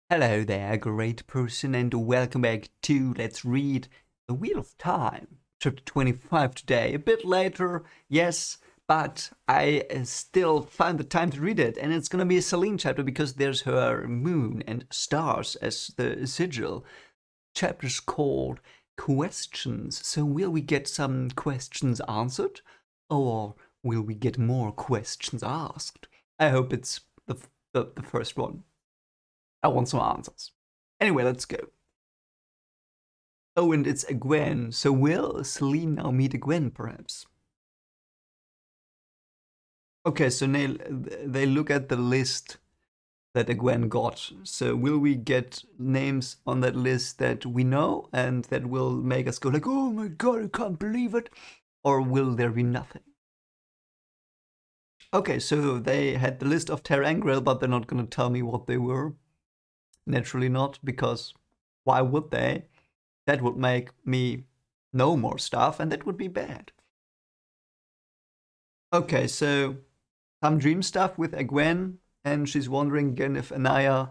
Hello there, great person, and welcome back to Let's Read The Wheel of Time, chapter 25 today. A bit later, yes, but I still find the time to read it, and it's gonna be a Celine chapter because there's her moon and stars as the sigil. Chapter's called Questions. So, will we get some questions answered, or will we get more questions asked? I hope it's the first one. I want some answers. Anyway, let's go. Oh, and it's a Gwen. So will Celine now meet a Gwen, perhaps? Okay, so they look at the list that a Gwen got. So will we get names on that list that we know and that will make us go like, oh my god, I can't believe it? Or will there be nothing? Okay, so they had the list of Terangriel, but they're not going to tell me what they were. Naturally not, because why would they? That would make me know more stuff, and that would be bad. Okay, so some dream stuff with Egwene, and she's wondering again if Anaya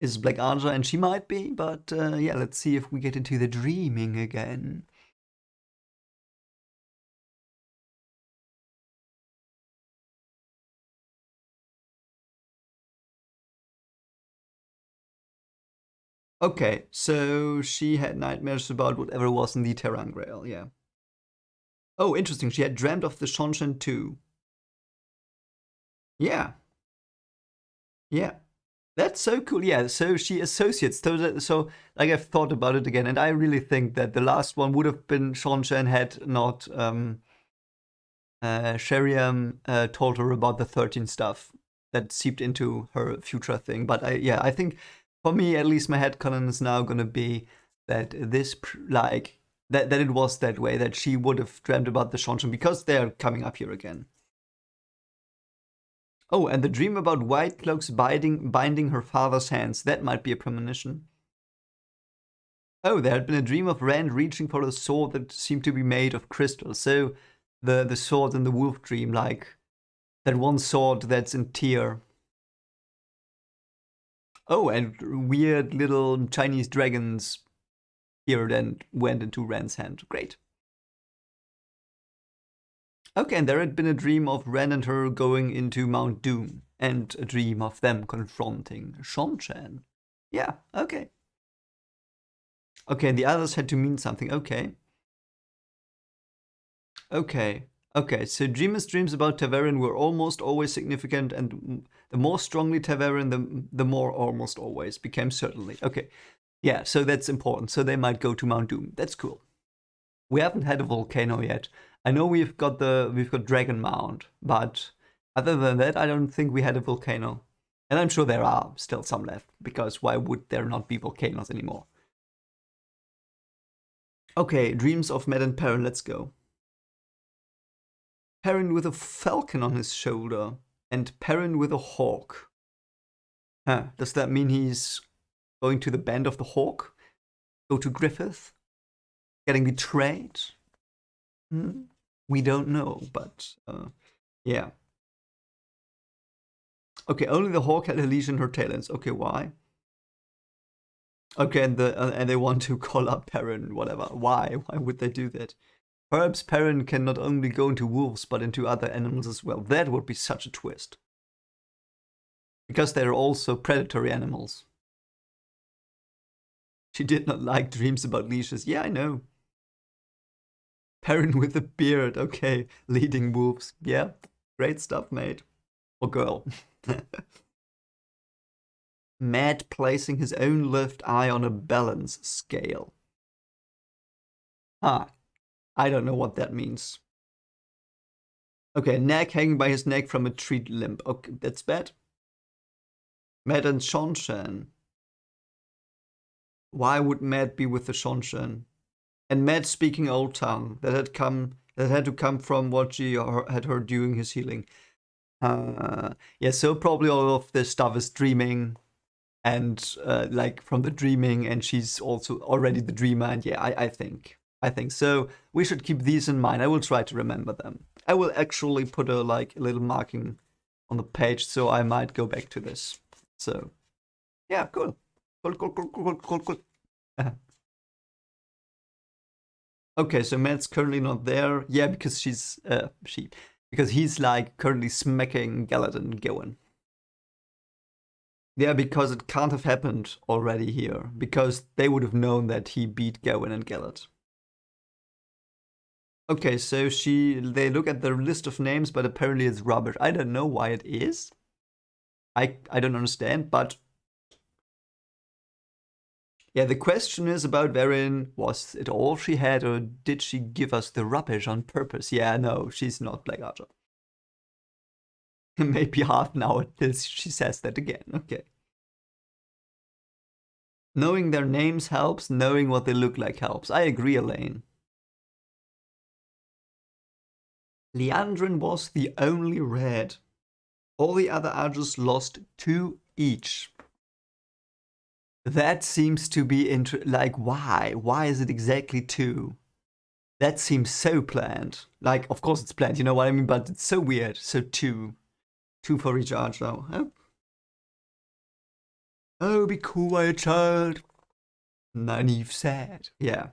is Black Archer, and she might be, but yeah, let's see if we get into the dreaming again. Okay, so she had nightmares about whatever was in the Terangreal, yeah. Oh, interesting, she had dreamt of the Shonshan too. Yeah, yeah. That's so cool. Yeah, so she associates. So like I've thought about it again, and I really think that the last one would have been Seanchan had not Sheriam told her about the 13 stuff that seeped into her future thing. But I think for me at least my headcanon is now gonna be that this like that it was that way, that she would have dreamt about the Seanchan because they're coming up here again. Oh, and the dream about white cloaks binding her father's hands. That might be a premonition. Oh, there had been a dream of Rand reaching for a sword that seemed to be made of crystal. So the sword in the wolf dream, like that one sword that's in Tyr. Oh, and weird little Chinese dragons here then went into Rand's hand. Great. Okay, and there had been a dream of Rand and her going into Mount Doom, and a dream of them confronting Seanchan. Yeah, okay. Okay, and the others had to mean something. Okay. Okay. Okay, so Dreamer's dreams about Taverin were almost always significant, and the more strongly Taverin, the more almost always became certainly. Okay, yeah, so that's important. So they might go to Mount Doom. That's cool. We haven't had a volcano yet. I know we've got Dragon Mount, but other than that, I don't think we had a volcano. And I'm sure there are still some left, because why would there not be volcanoes anymore? Okay, dreams of Matt and Perrin. Let's go. Perrin with a falcon on his shoulder, and Perrin with a hawk. Huh, does that mean he's going to the band of the hawk? Go to Griffith? Getting betrayed? Hmm? We don't know, but yeah. Okay, only the hawk had a leash in her talons. Okay, why? Okay, and they want to call up Perrin, whatever. Why? Why would they do that? Perhaps Perrin can not only go into wolves, but into other animals as well. That would be such a twist. Because they're also predatory animals. She did not like dreams about leashes. Yeah, I know. Perrin with a beard. Okay, leading wolves. Yeah, great stuff, mate. Or girl. Matt placing his own left eye on a balance scale. Ah, I don't know what that means. Okay, neck hanging by his neck from a tree limb. Okay, that's bad. Matt and Seanchan. Why would Matt be with the Seanchan? And Matt speaking Old Tongue that had to come from what she had heard during his healing. Yeah, so probably all of this stuff is dreaming, and like from the dreaming, and she's also already the dreamer. And yeah, I think so. We should keep these in mind. I will try to remember them. I will actually put a little marking on the page, so I might go back to this. So yeah, cool. Uh, Okay, so Matt's currently not there. Yeah, because because he's like currently smacking Gallatin and Gowan. Yeah, because it can't have happened already here, because they would have known that he beat Gowan and Gellert. Okay, so they look at the list of names, but apparently it's rubbish. I don't know why it is. I don't understand, but yeah, the question is about Verin. Was it all she had, or did she give us the rubbish on purpose? Yeah, no, she's not Black Archer. Maybe half an hour till she says that again. Okay. Knowing their names helps, knowing what they look like helps. I agree, Elaine. Leandrin was the only red. All the other Archers lost 2 each. That seems to be like, why? Why is it exactly 2? That seems so planned. Like, of course it's planned, you know what I mean? But it's so weird. So 2. 2 for each Archer. Oh, be quiet, child. Nynaeve said. Yeah.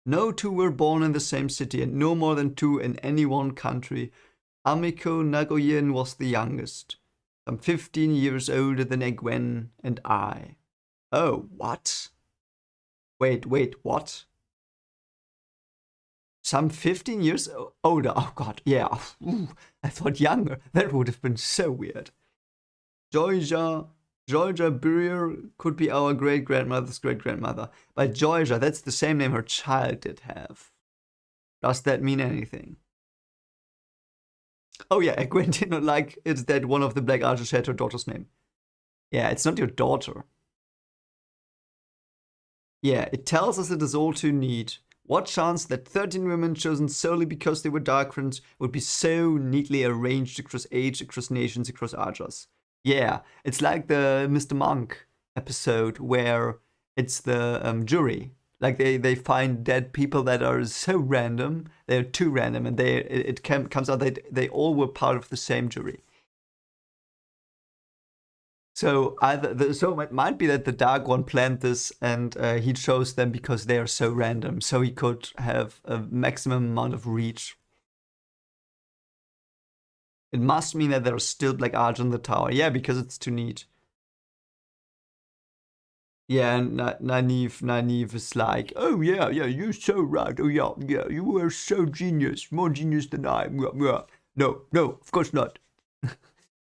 No 2 were born in the same city, and no more than 2 in any one country. Amiko Nagoyen was the youngest, some 15 years older than Egwene and I. Oh, what? Wait, what? Some 15 years older. Oh god, yeah. Ooh, I thought younger. That would have been so weird. Georgia Breer could be our great-grandmother's great-grandmother. But Georgia, that's the same name her child did have. Does that mean anything? Oh yeah, Egwene did not like it that one of the Black Archers had her daughter's name. Yeah, it's not your daughter. Yeah, it tells us it is all too neat. What chance that 13 women chosen solely because they were dark would be so neatly arranged across age, across nations, across Archers. Yeah, it's like the Mr. Monk episode where it's the jury. Like they find dead people that are so random, they're too random, and comes out that they all were part of the same jury. So so it might be that the Dark One planned this, and he chose them because they are so random, so he could have a maximum amount of reach. It must mean that there are still Black Archers in the tower. Yeah, because it's too neat. Yeah, and Nynaeve is like, oh yeah, you're so right. Oh yeah, you were so genius, more genius than I. Yeah. No, of course not.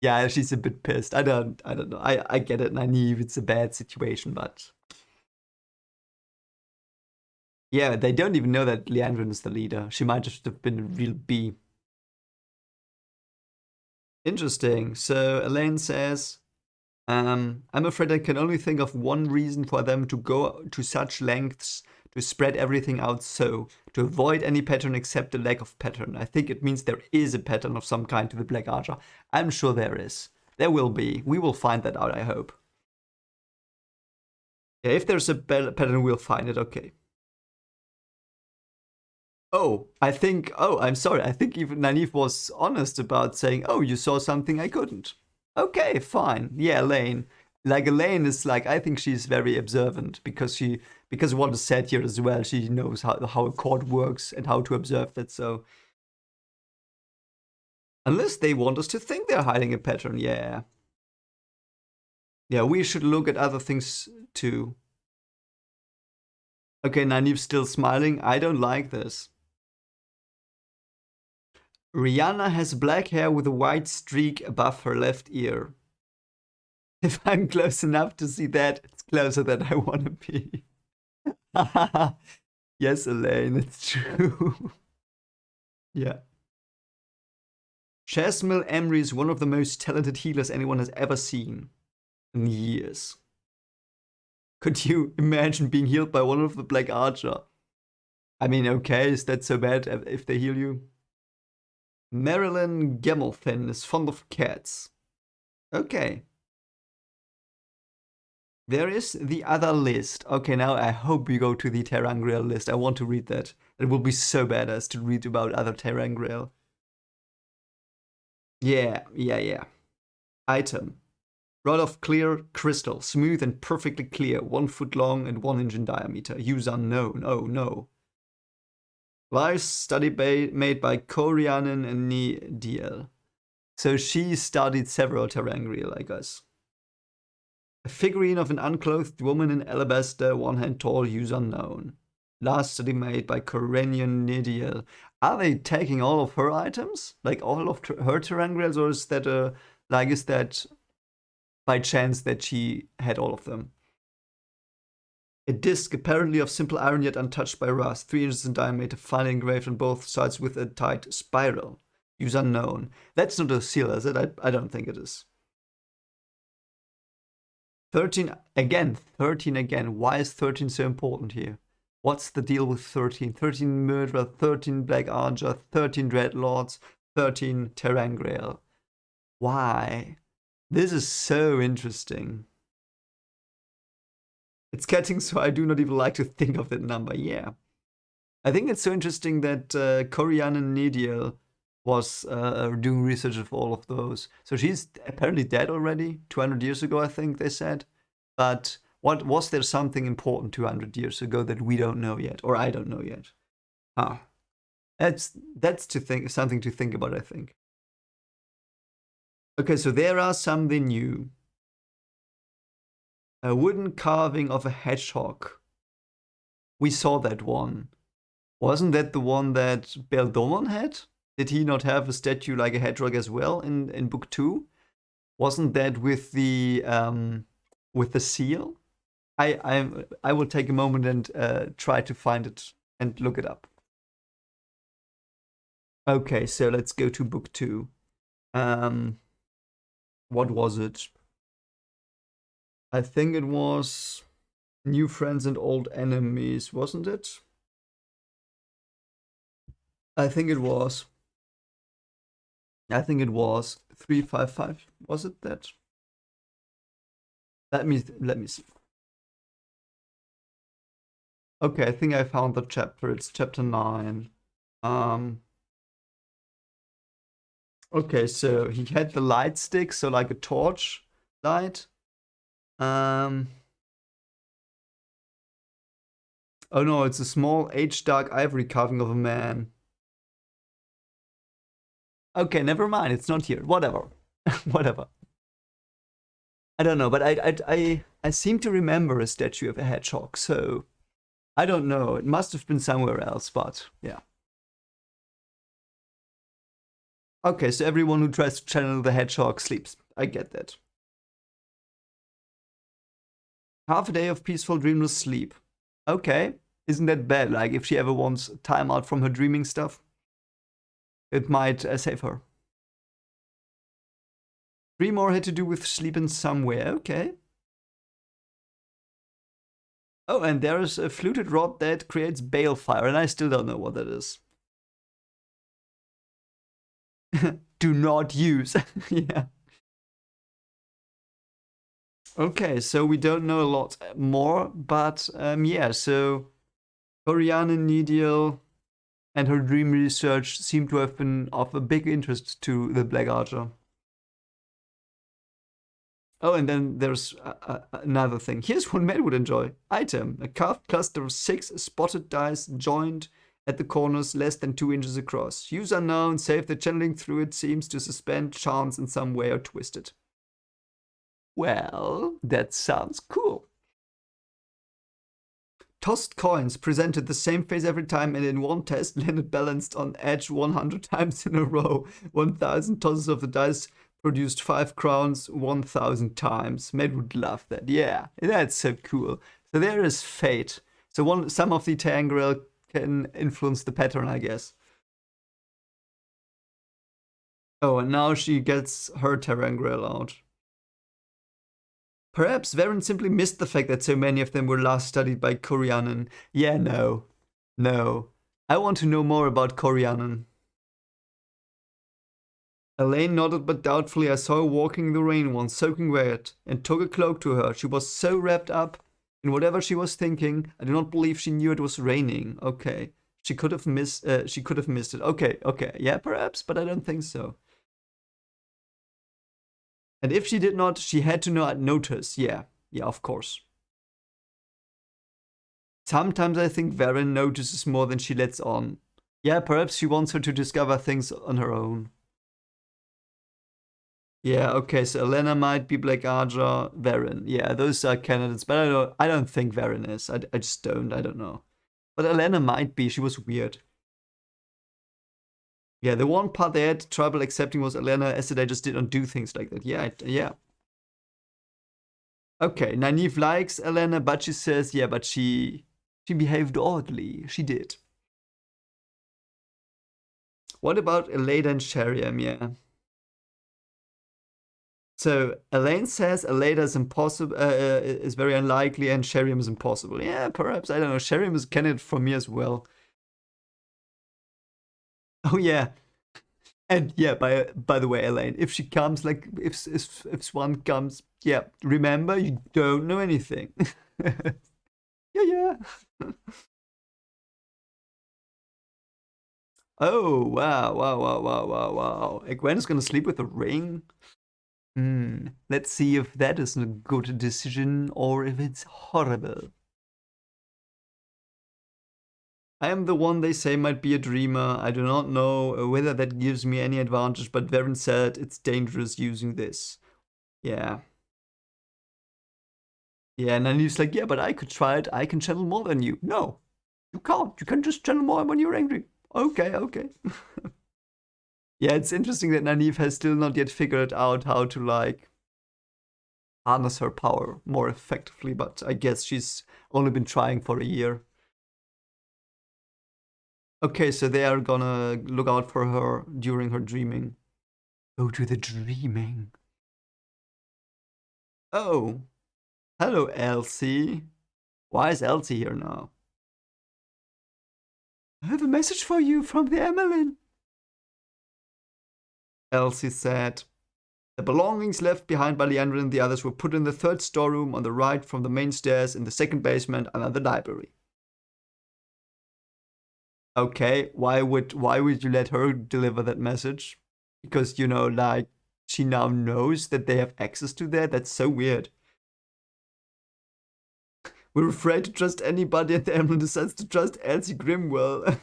Yeah, she's a bit pissed. I don't know. I get it, Nynaeve. It's a bad situation, but yeah, they don't even know that Leandrin is the leader. She might just have been a real bee. Interesting. So Elaine says, I'm afraid I can only think of one reason for them to go to such lengths to spread everything out so, to avoid any pattern except the lack of pattern. I think it means there is a pattern of some kind to the Black Archer. I'm sure there is. There will be. We will find that out, I hope. Yeah, if there's a pattern, we'll find it. Okay. Oh, I'm sorry. I think even Nynaeve was honest about saying, oh, you saw something I couldn't. Okay, fine. Yeah, Elaine. Like, Elaine is like, I think she's very observant because what is said here as well. She knows how a court works and how to observe that. So, unless they want us to think they're hiding a pattern, yeah. Yeah, we should look at other things too. Okay, Nynaeve's still smiling. I don't like this. Rihanna has black hair with a white streak above her left ear. If I'm close enough to see that, it's closer than I want to be. Yes, Elaine, it's true. Yeah. Jasmine Emery is one of the most talented healers anyone has ever seen in years. Could you imagine being healed by one of the Black Archer? I mean, okay, is that so bad if they heal you? Marilyn Gemelfin is fond of cats. Okay. There is the other list. Okay, now I hope we go to the Terangriel list. I want to read that. It will be so badass to read about other Terangriel. Yeah. Item. Rod of clear crystal, smooth and perfectly clear, 1 foot long and 1 inch in diameter. Use unknown. Oh no. Live study made by Korianen and Ni DL. So she studied several terangrial, I guess. A figurine of an unclothed woman in alabaster, 1 hand tall, use unknown. Last study made by Korenian Nidiel. Are they taking all of her items? Like all of her terangrials, or is that is that by chance that she had all of them? A disc apparently of simple iron yet untouched by rust, 3 inches in diameter, finely engraved on both sides with a tight spiral. Use unknown. That's not a seal, is it? I don't think it is. 13 again, 13 again. Why is 13 so important here? What's the deal with 13? 13 Murderer, 13 Black Archer, 13 Dreadlords, 13 Terangrial. Why? This is so interesting. It's getting so I do not even like to think of that number. Yeah. I think it's so interesting that Korianen Nidiel was doing research of all of those. So she's apparently dead already, 200 years ago, I think they said. But what was there something important 200 years ago that we don't know yet, or I don't know yet? Ah, that's something to think about, I think. Okay, so there are something new. A wooden carving of a hedgehog. We saw that one. Wasn't that the one that Beldomon had? Did he not have a statue like a hedgehog as well in book 2? Wasn't that with the seal? I will take a moment and try to find it and look it up. Okay, so let's go to book 2. What was it? I think it was New Friends and Old Enemies, wasn't it? I think it was. 355. Was it that? Let me see. Okay, I think I found the chapter. It's chapter 9. Okay, so he had the light stick, so like a torch light. Oh no, it's a small dark ivory carving of a man. Okay, never mind. It's not here. Whatever. Whatever. I don't know, but I seem to remember a statue of a hedgehog, so I don't know. It must have been somewhere else, but yeah. Okay, so everyone who tries to channel the hedgehog sleeps. I get that. Half a day of peaceful dreamless sleep. Okay, isn't that bad? Like, if she ever wants time out from her dreaming stuff, it might save her. 3 more had to do with sleeping somewhere. Okay. Oh, and there's a fluted rod that creates balefire, and I still don't know what that is. Do not use. Yeah. Okay, so we don't know a lot more, but yeah, so Oriana Nidiel and her dream research seem to have been of a big interest to the Black Archer. Oh, and then there's another thing. Here's what Matt would enjoy. Item: a carved cluster of 6 spotted dice joined at the corners less than 2 inches across. Use unknown, save the channeling through it seems to suspend chance in some way or twist it. Well, that sounds cool. Tossed coins presented the same face every time, and in one test landed balanced on edge 100 times in a row. 1,000 tosses of the dice produced 5 crowns 1,000 times. Matt would love that. Yeah, that's so cool. So there is fate. So some of the Tangriel can influence the pattern, I guess. Oh, and now she gets her Terangriel out. Perhaps Varen simply missed the fact that so many of them were last studied by Korianen. Yeah, no. No. I want to know more about Korianen. Elaine nodded but doubtfully. I saw her walking in the rain once, soaking wet, and took a cloak to her. She was so wrapped up in whatever she was thinking. I do not believe she knew it was raining. Okay. She could have missed it. Okay, yeah, perhaps, but I don't think so. And if she did not, she had to not notice. Yeah, yeah, of course. Sometimes I think Varen notices more than she lets on. Yeah, perhaps she wants her to discover things on her own. Yeah, okay, so Elena might be Black Aja, Varen. Yeah, those are candidates, but I don't think Varen is. I just don't. I don't know. But Elena might be. She was weird. Yeah, the one part they had trouble accepting was Elena, as they just didn't do things like that. Yeah, yeah. Okay, Nynaeve likes Elena, but she says, yeah, but she behaved oddly. She did. What about Elena and Sheriam? Yeah. So Elaine says Elena is impossible, is very unlikely, and Sheriam is impossible. Yeah, perhaps, I don't know. Sheriam is a candidate for me as well. Oh yeah, and yeah. By the way, Elaine, if she comes, like if Swan comes, yeah, remember you don't know anything. Yeah, yeah. Oh wow, wow, wow, wow, wow, wow. Gwen is gonna sleep with a ring. Let's see if that is a good decision or if it's horrible. I am the one they say might be a dreamer. I do not know whether that gives me any advantage, but Varen said it's dangerous using this. Yeah. Yeah, and then he's like, yeah, but I could try it. I can channel more than you. No, you can't. You can just channel more when you're angry. Okay, okay. Yeah, it's interesting that Nynaeve has still not yet figured out how to, like, harness her power more effectively, but I guess she's only been trying for a year. Okay, so they are gonna look out for her during her dreaming. Go to the dreaming. Oh, hello, Elsie. Why is Elsie here now? I have a message for you from the Emmeline. Elsie said. The belongings left behind by Leandra and the others were put in the third storeroom on the right from the main stairs in the second basement under the library. Okay, why would you let her deliver that message? Because, like, she now knows that they have access to that? That's so weird. We're afraid to trust anybody, and the Emily decides to trust Elsie Grimwell.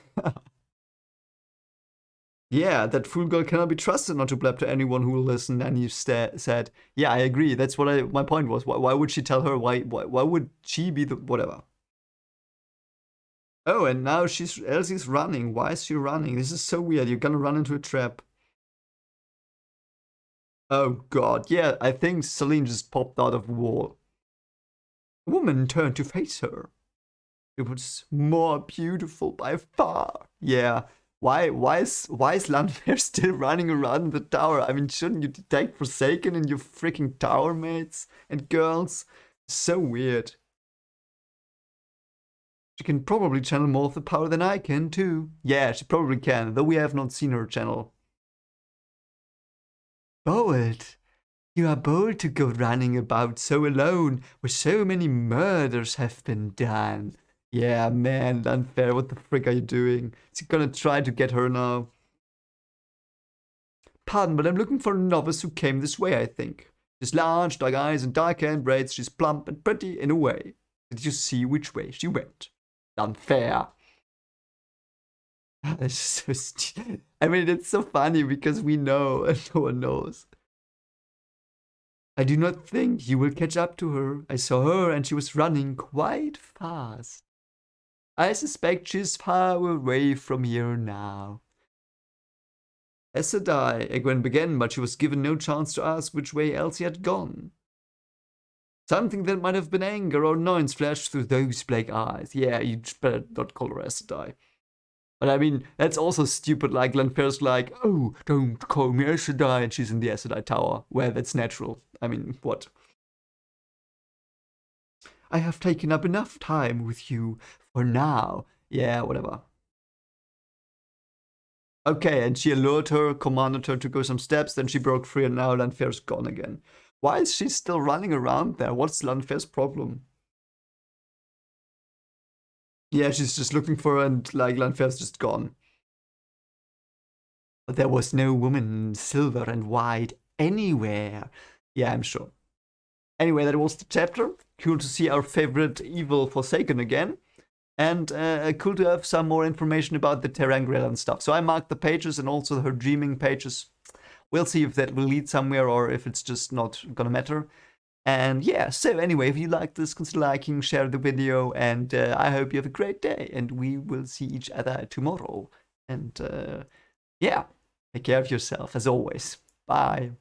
Yeah, that fool girl cannot be trusted not to blab to anyone who will listen. And you said, yeah, I agree. That's what my point was. Why would she tell her? Why would she be the whatever? Oh, and now Elsie's running. Why is she running? This is so weird. You're gonna run into a trap. Oh god, yeah, I think Celine just popped out of the wall. A woman turned to face her. It was more beautiful by far. Yeah. Why is Lanfair still running around the tower? I mean, shouldn't you detect Forsaken in your freaking tower mates and girls? So weird. She can probably channel more of the power than I can too. Yeah, she probably can, though we have not seen her channel. Bold. You are bold to go running about so alone, where so many murders have been done. Yeah, man, unfair. What the frick are you doing? Is he gonna try to get her now? Pardon, but I'm looking for a novice who came this way, I think. She's large, dark eyes, and dark hair and braids. She's plump and pretty in a way. Did you see which way she went? Unfair. That's so I mean, it's so funny because we know and no one knows. I do not think you will catch up to her. I saw her and she was running quite fast. I suspect she's far away from here now. As did I. Egwene began, but she was given no chance to ask which way Elsie had gone. Something that might have been anger or annoyance flashed through those black eyes. Yeah, you'd better not call her Aes Sedai. But I mean, that's also stupid. Like, Lanfair's like, oh, don't call me Aes Sedai, and she's in the Aes Sedai Tower, where that's natural. I mean, what? I have taken up enough time with you for now. Yeah, whatever. Okay, and she allured her, commanded her to go some steps, then she broke free, and now Lanfair's gone again. Why is she still running around there? What's Lanfair's problem? Yeah, she's just looking for her, and like Lanfair's just gone. But there was no woman, silver and white, anywhere. Yeah, I'm sure. Anyway, that was the chapter. Cool to see our favorite evil Forsaken again. And cool to have some more information about the Terangriel and stuff. So I marked the pages and also her dreaming pages. We'll see if that will lead somewhere or if it's just not gonna matter. And yeah, so anyway, if you like this, consider liking, share the video, and I hope you have a great day. And we will see each other tomorrow. And yeah, take care of yourself as always. Bye.